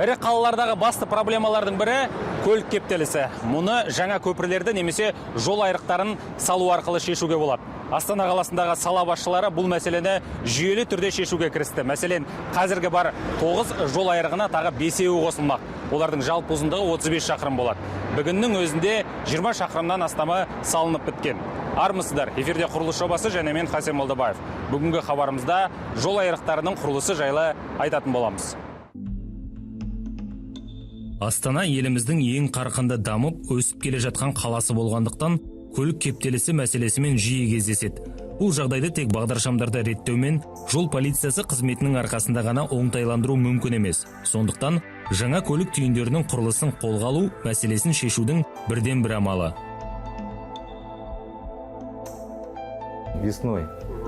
Ірі қалалардағы басты проблемалардың бірі көлік кептелісі. Мұны жаңа көпірлерді немесе жол айрықтарын салу арқылы шешуге болады. Астана қаласындағы сала басшылары бұл мәселені жүйелі түрде шешуге кірісті. Мәселен, қазіргі бар 9 жол айрығына тағы 5-еуі қосылмақ. Олардың жалпы ұзындығы 35 шақырым болады. Бүгіннің өзінде 20 шақырымнан астамы салынып біткен. Армысыздар, эфирде құрылыс жобасы және мен Хасен Молдабаев. Бүгінгі хабарымызда жол айрықтарының құрылысы жайлы айтатын боламыз. Астана еліміздің ең қарқынды дамып, өсіп келе жатқан қаласы болғандықтан, көлік кептелісі мәселесімен жиі кездеседі. Бұл жағдайды тек бағдаршамдарды реттеумен жол полициясы қызметінің арқасында ғана оңтайландыру мүмкін емес. Сондықтан, жаңа көлік түйіндерінің құрылысын қолға алу мәселесін шешудің бірден бір амалы. Весной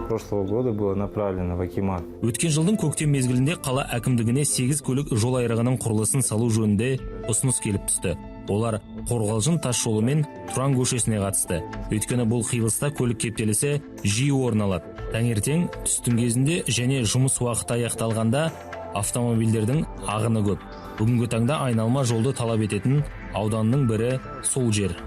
прошлого года было направлено в Акимат. Өткен жылдың көктем мезгілінде қала әкімдігіне 8 көлік жол айрығының құрылысын салу жөнінде ұсыныс келіп түсті. Олар Қорғалжын тас жолы мен Тұран көшесіне қатысты. Өйткені бұл қиылыста көлік кептелісі жиі орын алады. Таңертең, түстің кезінде және жұмыс уақыты аяқталғанда автомобильдердің ағыны көп. Бүгінгі таңда айналма жолды талап ететін ауданның бірі сол жер.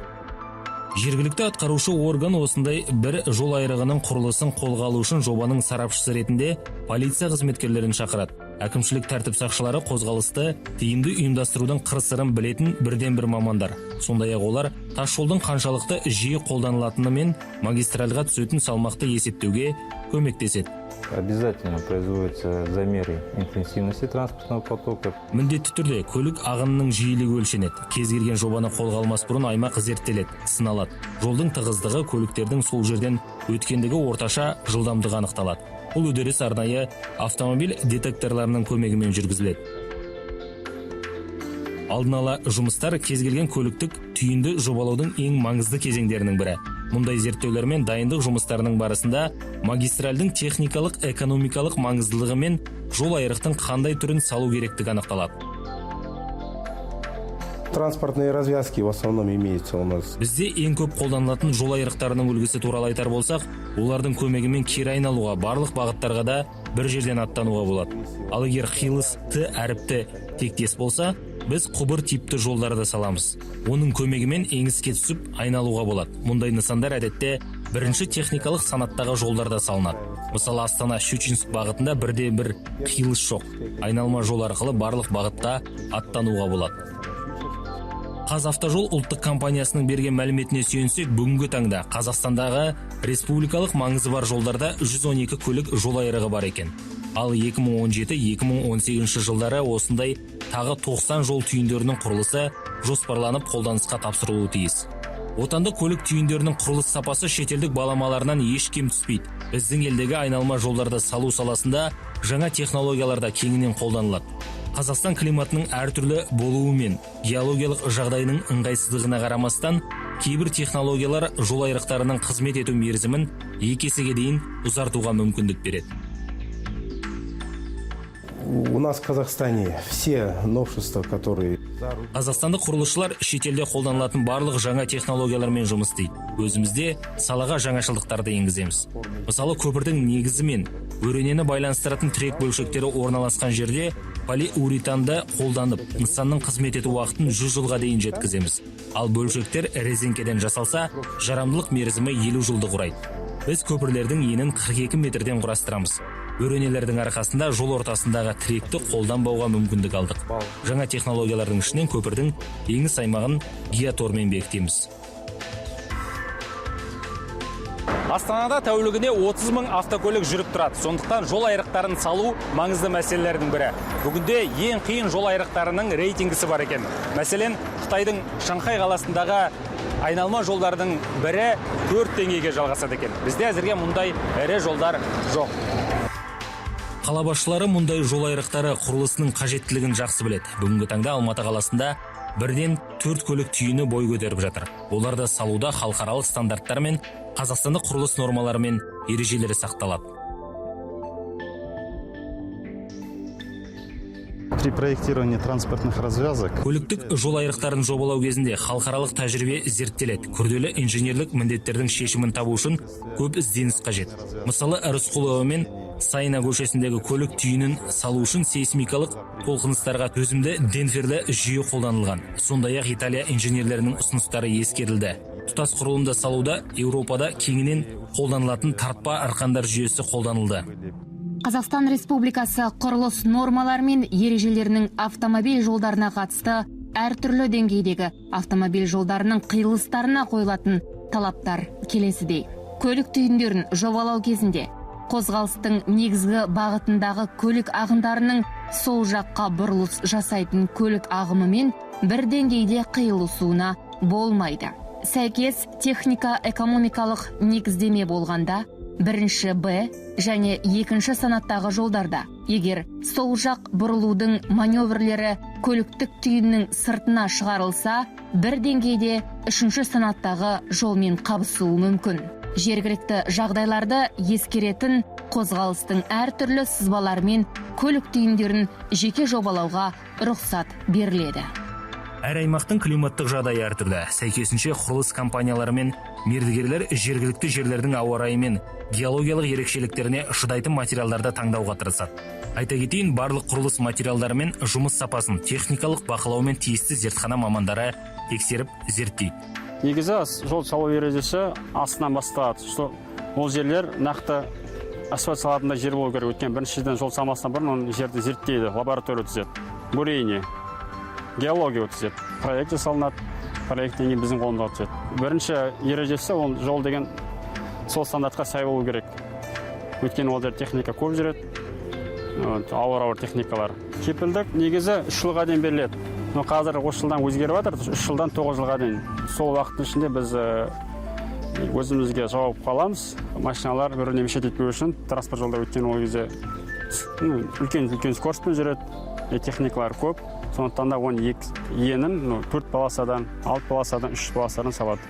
Жергілікті атқарушы орган осындай бір жол айрығының құрылысын қолға алу үшін жобаның сарапшысы ретінде полиция қызметкерлерін шақырады. Әкімшілік тәртіп сақшылары қозғалысты тиімді ұйымдастырудың қыр-сырын білетін бірден бір мамандар. Сондай-ақ олар тас жолдың қаншалықты жиі қолданылатыны мен магистральға түсетін салмақты есептеуге көмектеседі. Обязательно производятся замеры интенсивности транспортного потока. Міндетті түрде көлік ағынының жиілігі өлшенеді. Кез келген жобаны қолға алмас бұрын аймақ зерттеледі, сыналады. Жолдың тығыздығы, көліктердің сол жерден өткендігі орташа жылдамдығы анықталады. Бұл үдеріс арнайы автомобиль детекторларының көмегімен жүргізіледі. Алдын ала жұмыстар кез келген көліктік түйінді жобалаудың ең маңызды кезеңдерінің бірі. Мұндай зерттеулер мен дайындық жұмыстарының барысында магистральдің техникалық, экономикалық маңыздылығы мен жол айрықтың қандай түрін салу керектігі анықталады. Транспортные развязки в основном имеются у нас. Бізде ең көп қолданылатын жол айрықтарының үлгісі туралы айтар болсақ, олардың көмегімен кері айналуға, барлық бағыттарға да бір жерден аттануға болады. Ал егер қиылыс Т әріпті тектес болса, біз құбыр типті жолдарды саламыз. Оның көмегімен еңіске түсіп айналуға болады. Мұндай нысандар әдетте бірінші техникалық санаттағы жолдарда салынады. Мысалы, Астана-Щучинск бағытында бірде бір қиылыс жоқ. Айналма жол арқылы барлық бағытта аттануға болады. Қазавтожол ұлттық компаниясының берген мәліметіне сүйенсек, бүгінгі таңда Қазақстандағы республикалық маңызы бар жолдарда 112 көлік жол айрығы бар екен. Ал 2017-2018 жылдары осындай тағы 90 жол түйіндерінің құрылысы жоспарланып қолданысқа тапсырылуы тиіс. Отандық көлік түйіндерінің құрылыс сапасы шетелдік баламаларынан еш кем түспейді. Біздің елдегі айналма жолдарды салу саласында жаңа технологияларда кеңінен қолданылады. Қазақстан климатының әртүрлі болуы мен геологиялық жағдайының ыңғайсыздығына қарамастан, кейбір технологиялар жол айрықтарының қызмет ету мерзімін 2 есеге дейін ұзартуға мүмкіндік береді. У нас в Казахстане все новшества, которые... Қазақстандық құрылысшылар шетелде қолданылатын барлық жаңа технологиялармен жұмыс істейді. Өзімізде салаға жаңашылдықтарды енгіземіз. Мысалы, көпірдің негізі мен өренені байланыстыратын тірек бөлшектері орналасқан жерде полиуретанды қолданып, нысанның қызмет ету уақытын 100 жылға дейін жеткіземіз. Ал бөлшектер резеңкеден жасалса, жарамдылық мерзімі 50 жылды құрайды. Біз көпірлердің енін 42 метрден құрастырамыз. Өренелердің арқасында жол ортасындағы тіректі қолданбауға мүмкіндік алдық. Жаңа технологиялардың ішінен көпірдің еңіс аймағын геотормен бекітеміз. Астанада тәулігіне 30 мың автокөлік жүріп тұрады. Сондықтан жол айрықтарын салу маңызды мәселелердің бірі. Бүгінде ең қиын жол айрықтарының рейтингісі бар екен. Мәселен, Қытайдың Шанхай қаласындағы айналма жолдардың бірі 4 деңгейге жалғасады екен. Бізде әзірге мұндай ірі жолдар жоқ. Қала басшылары мұндай жол айрықтары құрылысының қажеттілігін жақсы біледі. Бүгінгі таңда Алматы қаласында бірден 4 көлік түйіні бой көтеріп жатыр. Оларды салуда халықаралық стандарттар мен қазақстандық құрылыс нормалары мен ережелері сақталады. При проектировании транспортных развязок Көліктік жол айрықтарын жобалау кезінде халықаралық тәжірибе зерттеледі. Күрделі инженерлік міндеттердің шешімін табу үшін көп ізденіс қажет. Мысалы, Рысқұлова мен Сайна көшесіндегі көлік түйінін салу үшін сейсмикалық толқыныстарға төзімді Денферді жүйе қолданылған. Сондай-ақ Италия инженерлерінің ұсыныстары ескерілді. Тұтас құрылымды салуда Еуропада кеңінен қолданылатын тартпа арқандар жүйесі қолданылды. Қазақстан Республикасы құрылыс нормалары мен ережелерінің автомобиль жолдарына қатысты әртүрлі деңгейдегі автомобиль жолдарының қиылыстарына қойылатын талаптар келесідей. Көлік түйіндерін жобалау кезінде қозғалыстың негізгі бағытындағы көлік ағындарының сол жаққа бұрылыс жасайтын көлік ағымымен бір деңгейде қиылысуына болмайды. Сәйкес техника-экономикалық негіздеме болғанда, бірінші Б және екінші санаттағы жолдарда, егер сол жақ бұрылудың маневрлері көліктік түйіннің сыртына шығарылса, бір деңгейде үшінші санаттағы жолмен қабысуы мүмкін. Жергілікті жағдайларды ескеретін қозғалыстың әртүрлі сызбаларымен көлік түйіндерін жеке жобалауға рұқсат беріледі. Әр аймақтың климаттық жағдайы әртүрлі. Сәйкесінше құрылыс компаниялары мен мердігерлер жергілікті жерлердің ауа райы мен геологиялық ерекшеліктеріне шыдайтын материалдарды таңдауға тырысады. Айта кетейін, барлық құрылыс материалдары мен жұмыс сапасын техникалық бақылау мен тиісті зертхана мамандары тексеріп зерттейді. Негізі жол салу ережесі астынан басталады. Ол жерлер нақты асфальт салатында жер болу керек. Өткен біріншіден жол салмасынан бұрын оны жерді зерттейді, лаборатория өткізеді. Бурение, геология өткізеді. Проект жасалынады, проекттен кейін біздің қолымызда өтеді. Бірінші ережесі ол жол деген сол стандартқа сай болу керек. Өткен ол жер техника көп жүреді, ауыр техникалар. Кепілдік негізі 3 жылға дейін беріледі. Қазір 3 жылдан өзгеріп жатыр, 3 жылдан 9 жылға дейін. Сол уақыттың ішінде біз өзімізге жауап қаламыз. Машиналар біріне мешет етпеу үшін транспорт жолда өткен ол кезде үлкен скоростьпен жүреді, техникалар көп. Сондықтан да оның енін 4 полосадан, 6 полосадан, 3 полосадан салады.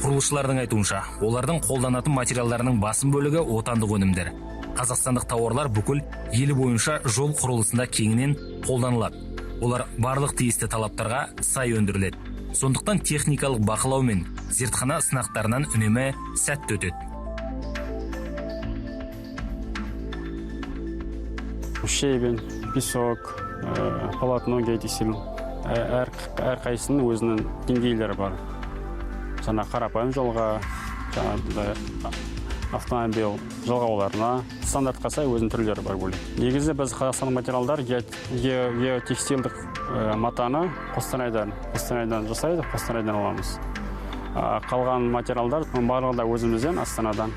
Құрылысшылардың айтуынша, олардың қолданатын материалдарының басым бөлігі отандық өнімдер. Қазақстандық тауарлар бүкіл ел бойынша жол құрылысында кеңінен қолданылады. Олар барлық тиісті талаптарға сай өндіріледі. Сондықтан техникалық бақылау мен зертхана сынақтарынан үнемі сәтті өтеді. Щебень, песок, полотноге тексеру. Әр қайсының өзінің деңгейлері бар. Жаңа қарапайым жолға, автомобиль жалғауларына стандартқа сай өзінің түрлері бар бөлек. Негізі біз қазақстандық материалдар геотекстильдік матаны Қостанайдан жасайды, Қостанайдан аламыз. Қалған материалдар барлығы да өзімізден, Астанадан.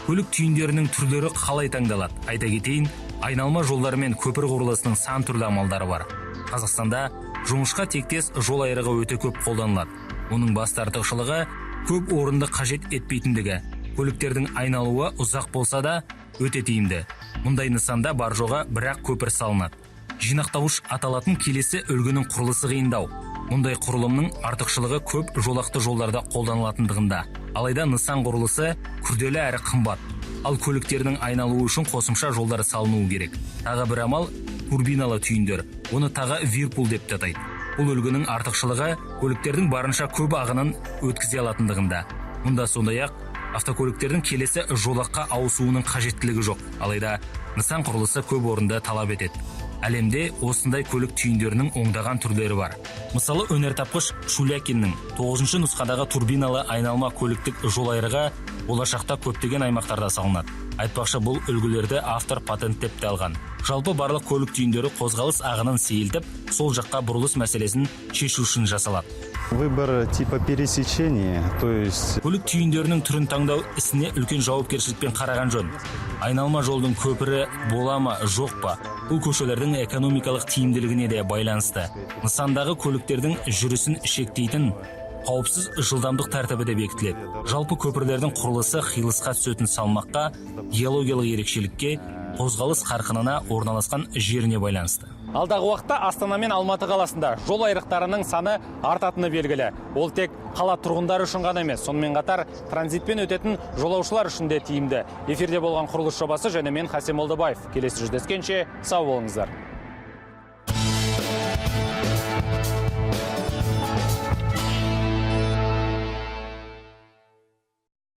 Көлік түйіндерінің түрлері қалай таңдалады? Айта кетейін, айналма жолдары мен көпір құрылысының сан түрлі амалдары бар. Қазақстанда жұмысқа тектес жол айрығы өте көп қолданылады. Оның басты артықшылығы көп орынды қажет етпейтіндігі. Көліктердің айналуы ұзақ болса да өте тиімді. Мұндай нысанда бар жоға бірақ көпір салынады. Жинақтауыш аталатын келесі үлгінің құрылысы қиындау. Мұндай құрылымның артықшылығы көп жолақты жолдарда қолданылатындығында. Алайда нысан құрылысы күрделі әрі қымбат. Ал көліктердің айналуы үшін қосымша жолдар салынуы керек. Тағы бір амал турбиналы түйіндер. Оны тағы вирпул деп атайды. Бұл үлгінің артықшылығы көліктердің барынша көп ағынын өткізе алатындығында. Мұнда сондай-ақ автокөліктердің келесі жолаққа ауысуының қажеттілігі жоқ. Алайда нысан құрылысы көп орынды талап етеді. Әлемде осындай көлік түйіндерінің оңдаған түрлері бар. Мысалы, өнертапқыш Шулякиннің 9-шы нұсқадағы турбиналы айналма көліктік жол айрығы болашақта көптеген аймақтарда салынады. Айтпақшы, бұл үлгілерді автор патенттеп алған. Жалпы барлық көлік түйіндері қозғалыс ағынын сейілтіп, сол жаққа бұрылыс мәселесін шешу үшін жасалады. Выбор типа пересечения, то есть көлік түйіндерінің түрін таңдау ісіне үлкен жауапкершілікпен қараған жөн. Айналма жолдың көпірі бола ма, жоқ па? Бұл көшелердің экономикалық тиімділігіне де байланысты. Нысандағы көліктердің жүрісін шектейтін қауіпсіз жылдамдық тәртібі де бекітіледі. Жалпы көпірлердің құрылысы қиылысқа түсетін салмаққа, геологиялық ерекшелікке, қозғалыс қарқынына, орналасқан жеріне байланысты. Алдағы уақытта Астана мен Алматы қаласында жол айрықтарының саны артатыны белгілі. Ол тек қала тұрғындары үшін ғана емес, сонымен қатар транзитпен өтетін жолаушылар үшін де тиімді. Эфирде болған құрылыс жобасы және мен Хасен Молдабаев. Келесі жүздескенше сау болыңыздар.